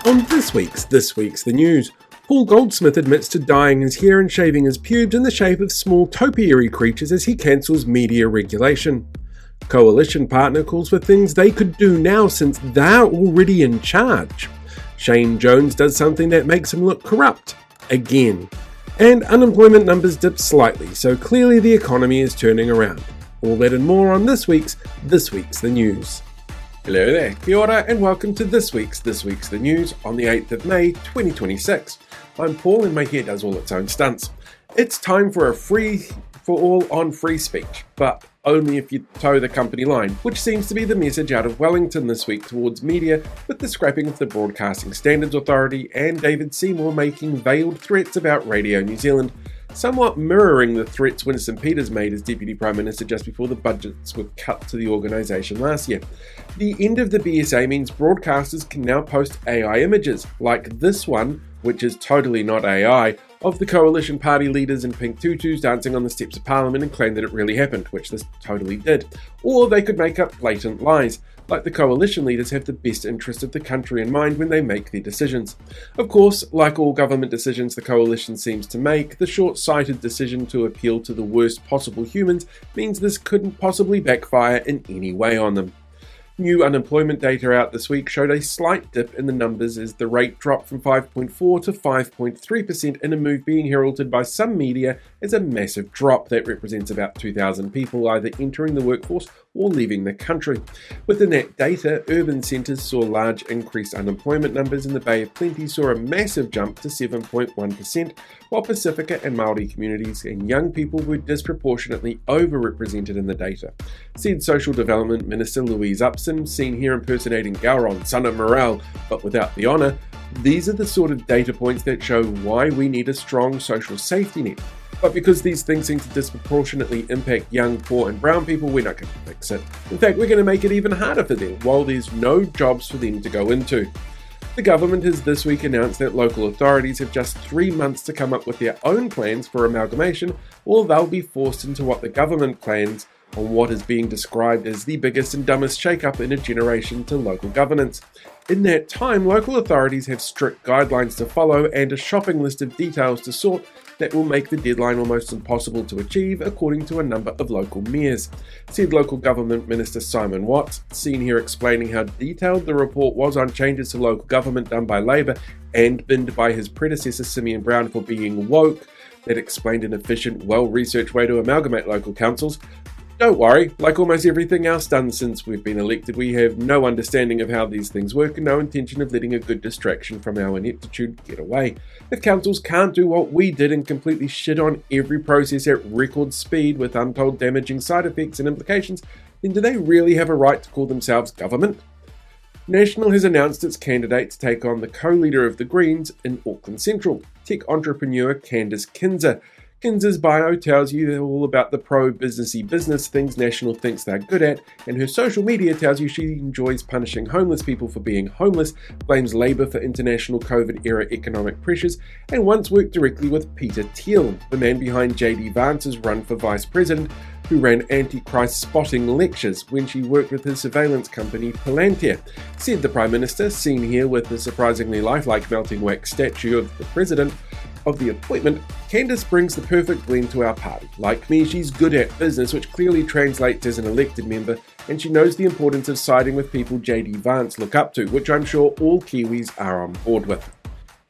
On this week's the news, Paul Goldsmith admits to dyeing his hair and shaving his pubes in the shape of small topiary creatures as he cancels media regulation. Coalition partner calls for things they could do now since they're already in charge. Shane Jones does something that makes him look corrupt, again. And unemployment numbers dip slightly, so clearly the economy is turning around. All that and more on this week's the news. Hello there, kia ora, and welcome to this week's the news on the 8th of May 2026. I'm Paul and my hair does all its own stunts. It's time for a free for all on free speech, but only if you toe the company line, which seems to be the message out of Wellington this week towards media, with the scrapping of the Broadcasting Standards Authority and David Seymour making veiled threats about Radio New Zealand, somewhat mirroring the threats Winston Peters made as Deputy Prime Minister just before the budgets were cut to the organisation last year. The end of the BSA means broadcasters can now post AI images, like this one, which is totally not AI, of the coalition party leaders in pink tutus dancing on the steps of Parliament and claim that it really happened, which this totally did. Or they could make up blatant lies, like the coalition leaders have the best interest of the country in mind when they make their decisions. Of course, like all government decisions the coalition seems to make, the short-sighted decision to appeal to the worst possible humans means this couldn't possibly backfire in any way on them. New unemployment data out this week showed a slight dip in the numbers as the rate dropped from 5.4 to 5.3% in a move being heralded by some media as a massive drop that represents about 2,000 people either entering the workforce or leaving the country. Within that data, urban centres saw large increased unemployment numbers and the Bay of Plenty saw a massive jump to 7.1%, while Pacifica and Māori communities and young people were disproportionately overrepresented in the data, said Social Development Minister Louise Upson, seen here impersonating Gowron, son of Morale, but without the honour. These are the sort of data points that show why we need a strong social safety net. But because these things seem to disproportionately impact young, poor and brown people, we're not going to fix it. In fact, we're going to make it even harder for them, while there's no jobs for them to go into. The government has this week announced that local authorities have just 3 months to come up with their own plans for amalgamation, or they'll be forced into what the government plans on what is being described as the biggest and dumbest shake-up in a generation to local governance. In that time, local authorities have strict guidelines to follow and a shopping list of details to sort that will make the deadline almost impossible to achieve, according to a number of local mayors, said Local Government Minister Simon Watts, seen here explaining how detailed the report was on changes to local government done by Labour and binned by his predecessor Simeon Brown for being woke, that explained an efficient, well-researched way to amalgamate local councils. Don't worry, like almost everything else done since we've been elected, we have no understanding of how these things work and no intention of letting a good distraction from our ineptitude get away. If councils can't do what we did and completely shit on every process at record speed with untold damaging side effects and implications, then do they really have a right to call themselves government? National has announced its candidate to take on the co-leader of the Greens in Auckland Central, tech entrepreneur Candice Kinzer. Kinzer's bio tells you all about the pro-businessy business things National thinks they're good at, and her social media tells you she enjoys punishing homeless people for being homeless, blames Labour for international COVID-era economic pressures, and once worked directly with Peter Thiel, the man behind JD Vance's run for Vice President, who ran Antichrist spotting lectures when she worked with his surveillance company Palantir, said the Prime Minister, seen here with the surprisingly lifelike melting wax statue of the President of the appointment. Candice brings the perfect blend to our party. Like me, she's good at business, which clearly translates as an elected member, and she knows the importance of siding with people JD Vance look up to, which I'm sure all Kiwis are on board with.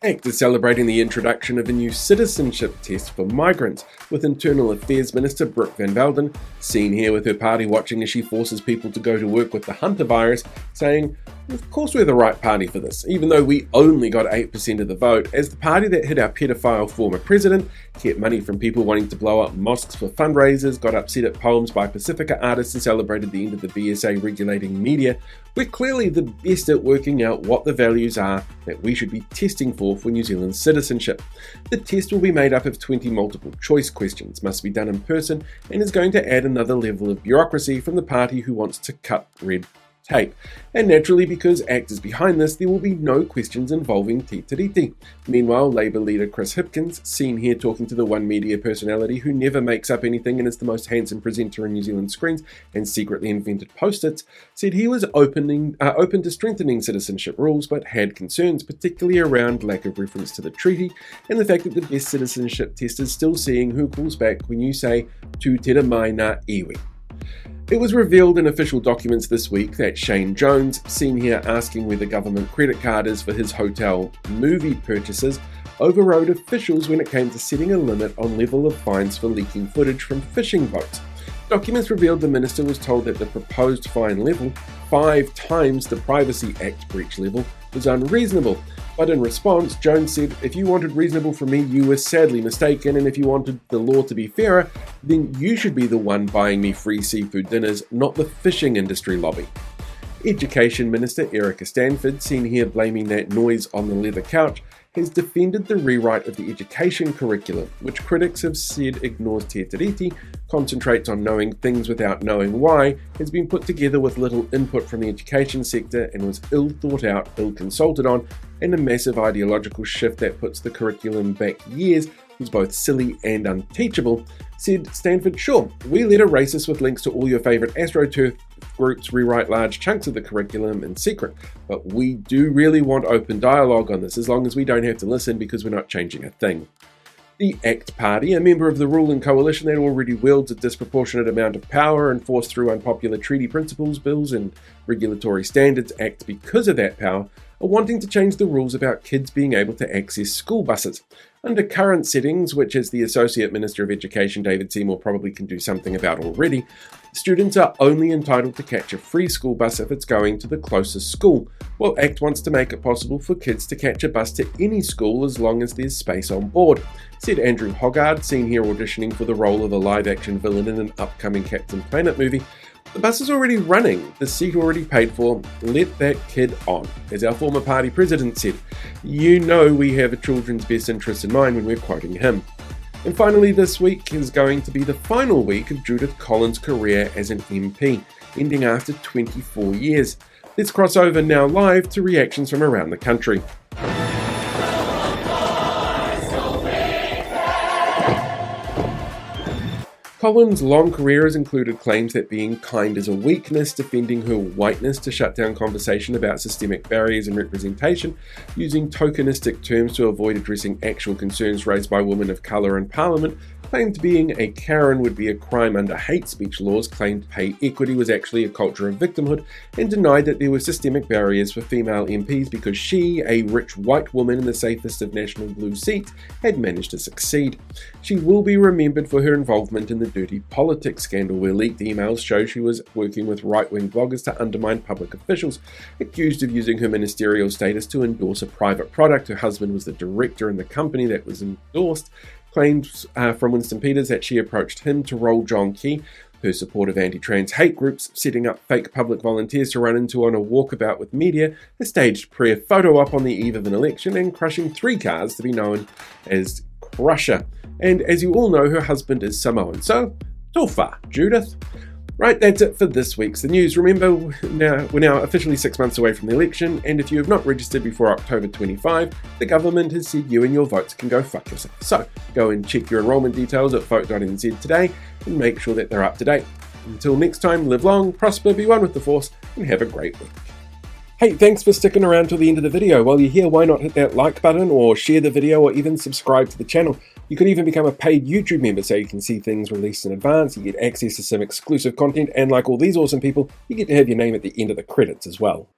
ACT is celebrating the introduction of a new citizenship test for migrants, with Internal Affairs Minister Brooke Van Velden, seen here with her party watching as she forces people to go to work with the Hunter virus, saying, "Of course we're the right party for this, even though we only got 8% of the vote, as the party that hit our pedophile former president, kept money from people wanting to blow up mosques for fundraisers, got upset at poems by Pacifica artists and celebrated the end of the BSA regulating media. We're clearly the best at working out what the values are that we should be testing for New Zealand's citizenship. The test will be made up of 20 multiple choice questions, must be done in person, and is going to add another level of bureaucracy from the party who wants to cut red tape. And naturally, because ACT is behind this, there will be no questions involving Te Tiriti. Meanwhile, Labour leader Chris Hipkins, seen here talking to the One Media personality who never makes up anything and is the most handsome presenter in New Zealand screens and secretly invented post-its, said he was open to strengthening citizenship rules, but had concerns, particularly around lack of reference to the treaty and the fact that the best citizenship test is still seeing who calls back when you say "Tu tera mai ngā iwi." It was revealed in official documents this week that Shane Jones, seen here asking where the government credit card is for his hotel movie purchases, overrode officials when it came to setting a limit on level of fines for leaking footage from fishing boats. Documents revealed the minister was told that the proposed fine level, 5 times the Privacy Act breach level, was unreasonable. But in response, Jones said, "If you wanted reasonable from me, you were sadly mistaken, and if you wanted the law to be fairer, then you should be the one buying me free seafood dinners, not the fishing industry lobby." Education Minister Erica Stanford, seen here blaming that noise on the leather couch, has defended the rewrite of the education curriculum, which critics have said ignores Te Tiriti, concentrates on knowing things without knowing why, has been put together with little input from the education sector and was ill thought out, ill consulted on, and a massive ideological shift that puts the curriculum back years is both silly and unteachable. Said Stanford, "Sure, we let a racist with links to all your favourite AstroTurf groups rewrite large chunks of the curriculum in secret, but we do really want open dialogue on this as long as we don't have to listen because we're not changing a thing." The ACT Party, a member of the ruling coalition that already wields a disproportionate amount of power and forced through unpopular treaty principles, bills and regulatory standards, act because of that power, are wanting to change the rules about kids being able to access school buses. Under current settings, which as the Associate Minister of Education David Seymour probably can do something about already, students are only entitled to catch a free school bus if it's going to the closest school, while ACT wants to make it possible for kids to catch a bus to any school as long as there's space on board, said Andrew Hoggard, seen here auditioning for the role of a live-action villain in an upcoming Captain Planet movie. "The bus is already running, the seat already paid for, let that kid on," as our former party president said. You know we have a children's best interests in mind when we're quoting him. And finally, this week is going to be the final week of Judith Collins' career as an MP, ending after 24 years. Let's cross over now live to reactions from around the country. Collins' long career has included claims that being kind is a weakness, defending her whiteness to shut down conversation about systemic barriers and representation, using tokenistic terms to avoid addressing actual concerns raised by women of colour in Parliament, claimed being a Karen would be a crime under hate speech laws, claimed pay equity was actually a culture of victimhood, and denied that there were systemic barriers for female MPs because she, a rich white woman in the safest of national blue seats, had managed to succeed. She will be remembered for her involvement in the dirty politics scandal where leaked emails show she was working with right-wing bloggers to undermine public officials, accused of using her ministerial status to endorse a private product. Her husband was the director in the company that was endorsed. Claims from Winston Peters that she approached him to roll John Key, her support of anti-trans hate groups, setting up fake public volunteers to run into on a walkabout with media, a staged prayer photo op on the eve of an election, and crushing 3 cars to be known as Crusher. And as you all know, her husband is Samoan. So, tofa, Judith. Right, that's it for this week's The News. Remember, we're now officially 6 months away from the election, and if you have not registered before October 25, the government has said you and your votes can go fuck yourself. So, go and check your enrolment details at vote.nz today, and make sure that they're up to date. Until next time, live long, prosper, be one with the force, and have a great week. Hey, thanks for sticking around till the end of the video. While you're here, why not hit that like button, or share the video, or even subscribe to the channel. You could even become a paid YouTube member so you can see things released in advance, you get access to some exclusive content, and like all these awesome people, you get to have your name at the end of the credits as well.